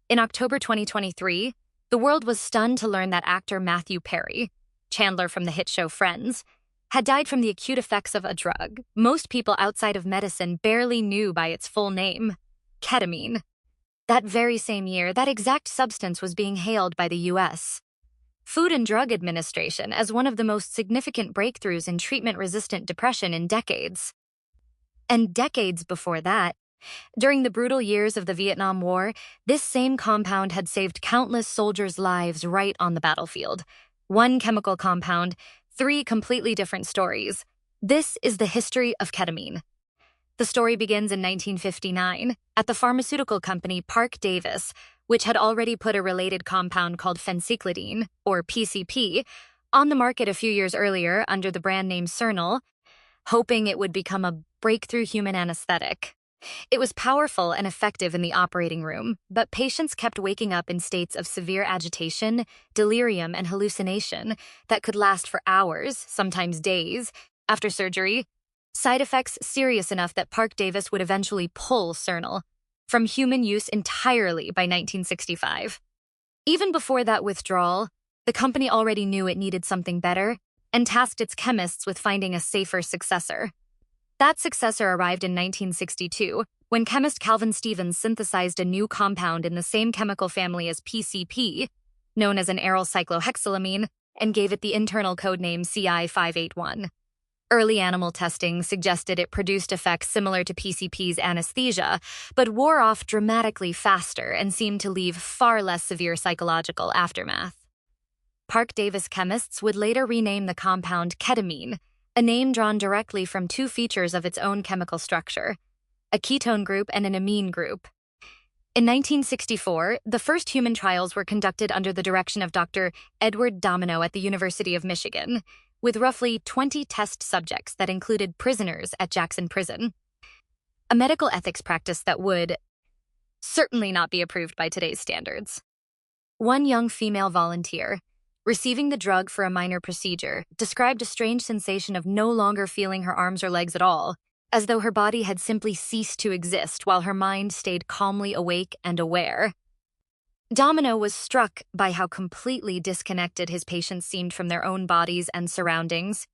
In October 2023, the world was stunned to learn that actor Matthew Perry, Chandler from the hit show Friends, had died from the acute effects of a drug most people outside of medicine barely knew by its full name, ketamine. That very same year, that exact substance was being hailed by the U.S. Food and Drug Administration as one of the most significant breakthroughs in treatment-resistant depression in decades. And decades before that, during the brutal years of the Vietnam War, this same compound had saved countless soldiers' lives right on the battlefield. One chemical compound, three completely different stories. This is the history of ketamine. The story begins in 1959 at the pharmaceutical company Parke-Davis, which had already put a related compound called phencyclidine, or PCP, on the market a few years earlier under the brand name Cernal, hoping it would become a breakthrough human anesthetic. It was powerful and effective in the operating room, but patients kept waking up in states of severe agitation, delirium, and hallucination that could last for hours, sometimes days, after surgery. Side effects serious enough that Parke-Davis would eventually pull Cernal from human use entirely by 1965. Even before that withdrawal, the company already knew it needed something better and tasked its chemists with finding a safer successor. That successor arrived in 1962, when chemist Calvin Stevens synthesized a new compound in the same chemical family as PCP, known as an aryl cyclohexylamine, and gave it the internal codename CI581. Early animal testing suggested it produced effects similar to PCP's anesthesia, but wore off dramatically faster and seemed to leave far less severe psychological aftermath. Parke-Davis chemists would later rename the compound ketamine, a name drawn directly from two features of its own chemical structure, a ketone group and an amine group. In 1964, the first human trials were conducted under the direction of Dr. Edward Domino at the University of Michigan, with roughly 20 test subjects that included prisoners at Jackson Prison, a medical ethics practice that would certainly not be approved by today's standards. One young female volunteer, receiving the drug for a minor procedure, described a strange sensation of no longer feeling her arms or legs at all, as though her body had simply ceased to exist while her mind stayed calmly awake and aware. Domino was struck by how completely disconnected his patients seemed from their own bodies and surroundings,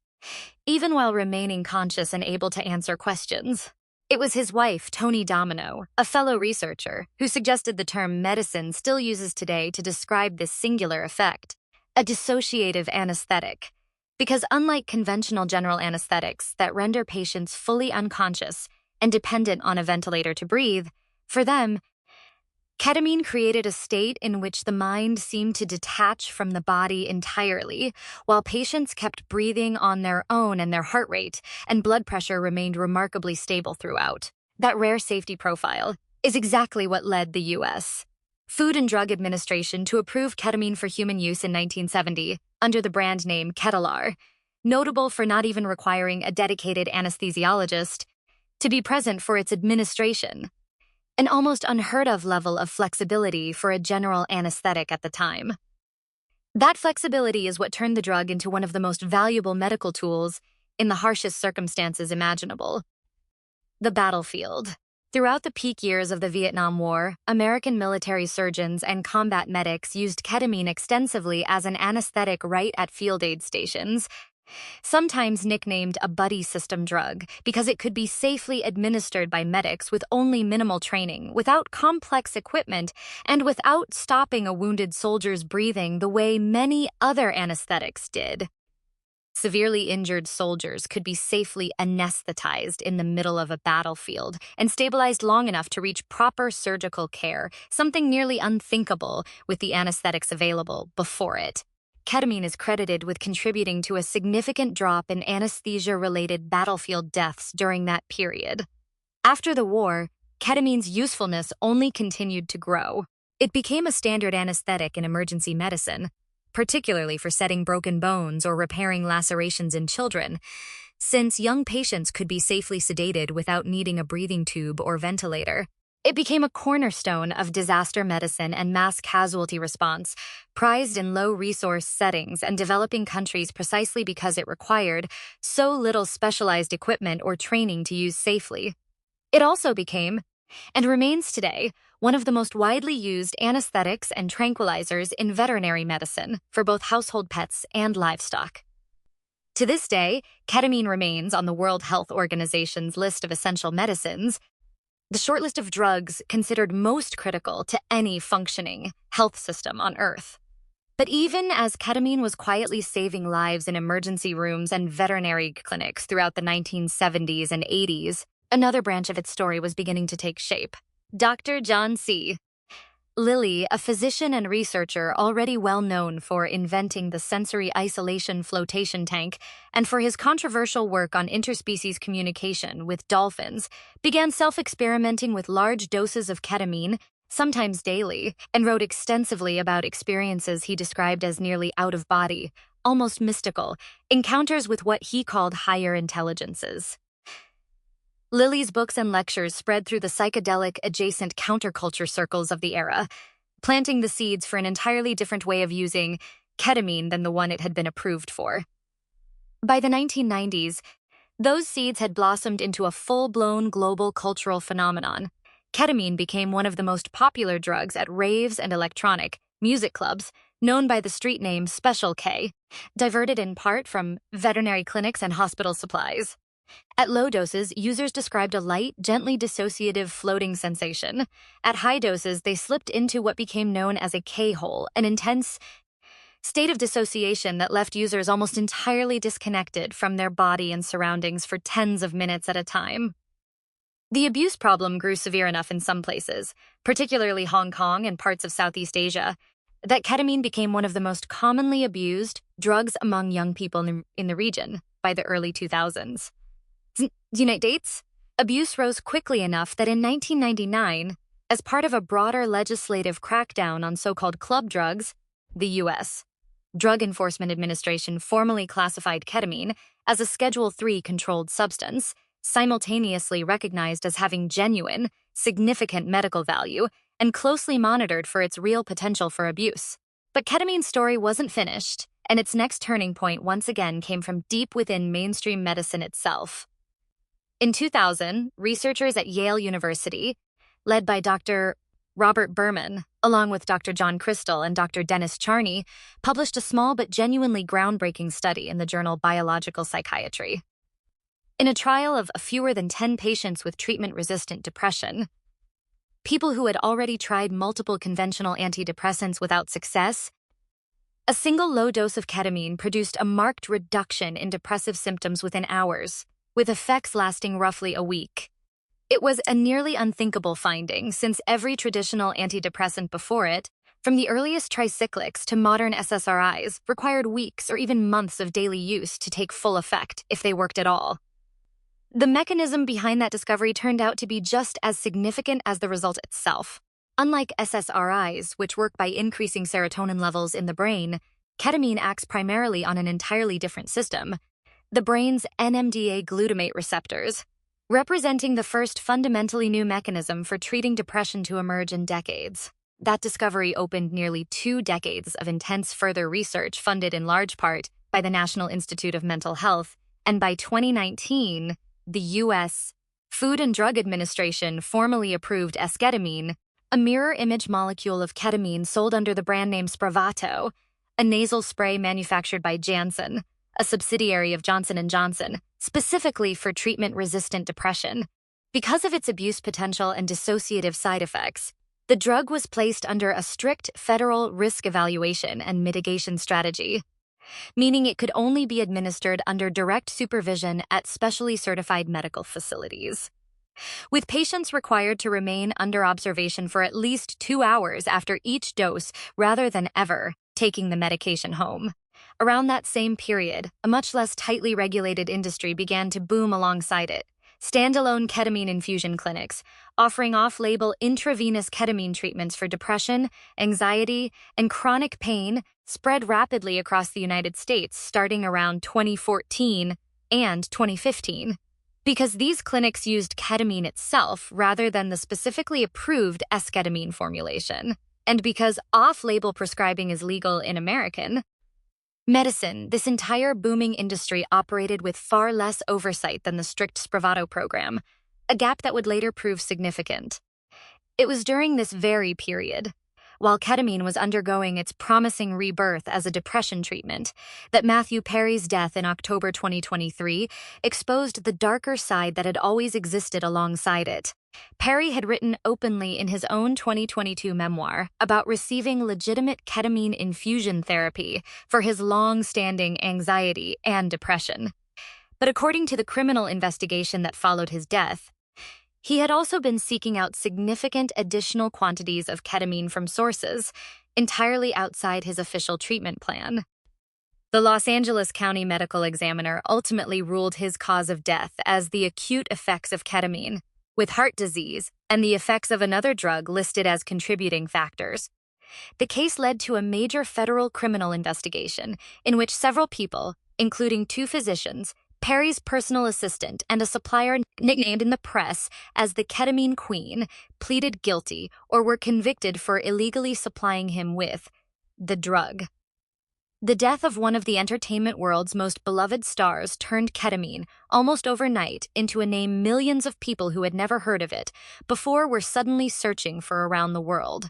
even while remaining conscious and able to answer questions. It was his wife, Toni Domino, a fellow researcher, who suggested the term medicine still uses today to describe this singular effect, a dissociative anesthetic, because unlike conventional general anesthetics that render patients fully unconscious and dependent on a ventilator to breathe, for them, ketamine created a state in which the mind seemed to detach from the body entirely, while patients kept breathing on their own and their heart rate and blood pressure remained remarkably stable throughout. That rare safety profile is exactly what led the U.S. Food and Drug Administration to approve ketamine for human use in 1970 under the brand name Ketalar, notable for not even requiring a dedicated anesthesiologist to be present for its administration. An almost unheard-of level of flexibility for a general anesthetic at the time. That flexibility is what turned the drug into one of the most valuable medical tools in the harshest circumstances imaginable. The battlefield. Throughout the peak years of the Vietnam War, American military surgeons and combat medics used ketamine extensively as an anesthetic right at field aid stations, sometimes nicknamed a buddy system drug because it could be safely administered by medics with only minimal training, without complex equipment, and without stopping a wounded soldier's breathing the way many other anesthetics did. Severely injured soldiers could be safely anesthetized in the middle of a battlefield and stabilized long enough to reach proper surgical care, something nearly unthinkable with the anesthetics available before it. Ketamine is credited with contributing to a significant drop in anesthesia-related battlefield deaths during that period. After the war, ketamine's usefulness only continued to grow. It became a standard anesthetic in emergency medicine, particularly for setting broken bones or repairing lacerations in children, since young patients could be safely sedated without needing a breathing tube or ventilator. It became a cornerstone of disaster medicine and mass casualty response, prized in low-resource settings and developing countries precisely because it required so little specialized equipment or training to use safely. It also became, and remains today one of the most widely used anesthetics and tranquilizers in veterinary medicine for both household pets and livestock. To this day, ketamine remains on the World Health Organization's list of essential medicines, the short list of drugs considered most critical to any functioning health system on Earth. But even as ketamine was quietly saving lives in emergency rooms and veterinary clinics throughout the 1970s and 80s, another branch of its story was beginning to take shape. Dr. John C. Lilly, a physician and researcher already well known for inventing the sensory isolation flotation tank and for his controversial work on interspecies communication with dolphins, began self-experimenting with large doses of ketamine, sometimes daily, and wrote extensively about experiences he described as nearly out-of-body, almost mystical, encounters with what he called higher intelligences. Lilly's books and lectures spread through the psychedelic-adjacent counterculture circles of the era, planting the seeds for an entirely different way of using ketamine than the one it had been approved for. By the 1990s, those seeds had blossomed into a full-blown global cultural phenomenon. Ketamine became one of the most popular drugs at raves and electronic music clubs, known by the street name Special K, diverted in part from veterinary clinics and hospital supplies. At low doses, users described a light, gently dissociative floating sensation. At high doses, they slipped into what became known as a K-hole, an intense state of dissociation that left users almost entirely disconnected from their body and surroundings for tens of minutes at a time. The abuse problem grew severe enough in some places, particularly Hong Kong and parts of Southeast Asia, that ketamine became one of the most commonly abused drugs among young people in the region by the early 2000s. United States, abuse rose quickly enough that in 1999, as part of a broader legislative crackdown on so-called club drugs, the U.S. Drug Enforcement Administration formally classified ketamine as a Schedule III controlled substance, simultaneously recognized as having genuine, significant medical value, and closely monitored for its real potential for abuse. But ketamine's story wasn't finished, and its next turning point once again came from deep within mainstream medicine itself. In 2000, researchers at Yale University, led by Dr. Robert Berman, along with Dr. John Crystal and Dr. Dennis Charney, published a small but genuinely groundbreaking study in the journal Biological Psychiatry. In a trial of fewer than 10 patients with treatment-resistant depression, people who had already tried multiple conventional antidepressants without success, a single low dose of ketamine produced a marked reduction in depressive symptoms within hours, with effects lasting roughly a week. It was a nearly unthinkable finding, since every traditional antidepressant before it, from the earliest tricyclics to modern SSRIs, required weeks or even months of daily use to take full effect, if they worked at all. The mechanism behind that discovery turned out to be just as significant as the result itself. Unlike SSRIs, which work by increasing serotonin levels in the brain, ketamine acts primarily on an entirely different system, the brain's NMDA glutamate receptors, representing the first fundamentally new mechanism for treating depression to emerge in decades. That discovery opened nearly 2 decades of intense further research funded in large part by the National Institute of Mental Health, and by 2019, the U.S. Food and Drug Administration formally approved esketamine, a mirror image molecule of ketamine sold under the brand name Spravato, a nasal spray manufactured by Janssen, a subsidiary of Johnson & Johnson, specifically for treatment-resistant depression. Because of its abuse potential and dissociative side effects, the drug was placed under a strict federal risk evaluation and mitigation strategy, meaning it could only be administered under direct supervision at specially certified medical facilities, with patients required to remain under observation for at least 2 hours after each dose rather than ever taking the medication home. Around that same period, a much less tightly regulated industry began to boom alongside it. Standalone ketamine infusion clinics, offering off-label intravenous ketamine treatments for depression, anxiety, and chronic pain, spread rapidly across the United States starting around 2014 and 2015. Because these clinics used ketamine itself rather than the specifically approved esketamine formulation, and because off-label prescribing is legal in American medicine, this entire booming industry operated with far less oversight than the strict Spravato program, a gap that would later prove significant. It was during this very period, while ketamine was undergoing its promising rebirth as a depression treatment, that Matthew Perry's death in October 2023 exposed the darker side that had always existed alongside it. Perry had written openly in his own 2022 memoir about receiving legitimate ketamine infusion therapy for his long-standing anxiety and depression. But according to the criminal investigation that followed his death, he had also been seeking out significant additional quantities of ketamine from sources entirely outside his official treatment plan. The Los Angeles County Medical Examiner ultimately ruled his cause of death as the acute effects of ketamine, with heart disease and the effects of another drug listed as contributing factors. The case led to a major federal criminal investigation in which several people, including 2 physicians, Perry's personal assistant, and a supplier nicknamed in the press as the Ketamine Queen, pleaded guilty or were convicted for illegally supplying him with the drug. The death of one of the entertainment world's most beloved stars turned ketamine, almost overnight, into a name millions of people who had never heard of it before were suddenly searching for around the world.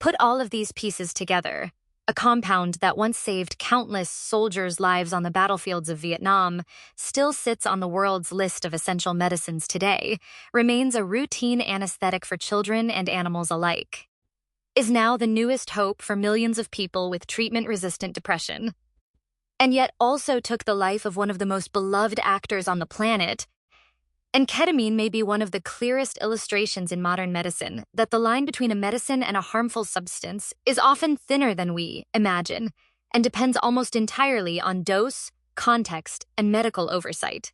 Put all of these pieces together, a compound that once saved countless soldiers' lives on the battlefields of Vietnam, still sits on the world's list of essential medicines today, remains a routine anesthetic for children and animals alike, is now the newest hope for millions of people with treatment-resistant depression, and yet also took the life of one of the most beloved actors on the planet. And ketamine may be one of the clearest illustrations in modern medicine that the line between a medicine and a harmful substance is often thinner than we imagine, and depends almost entirely on dose, context, and medical oversight.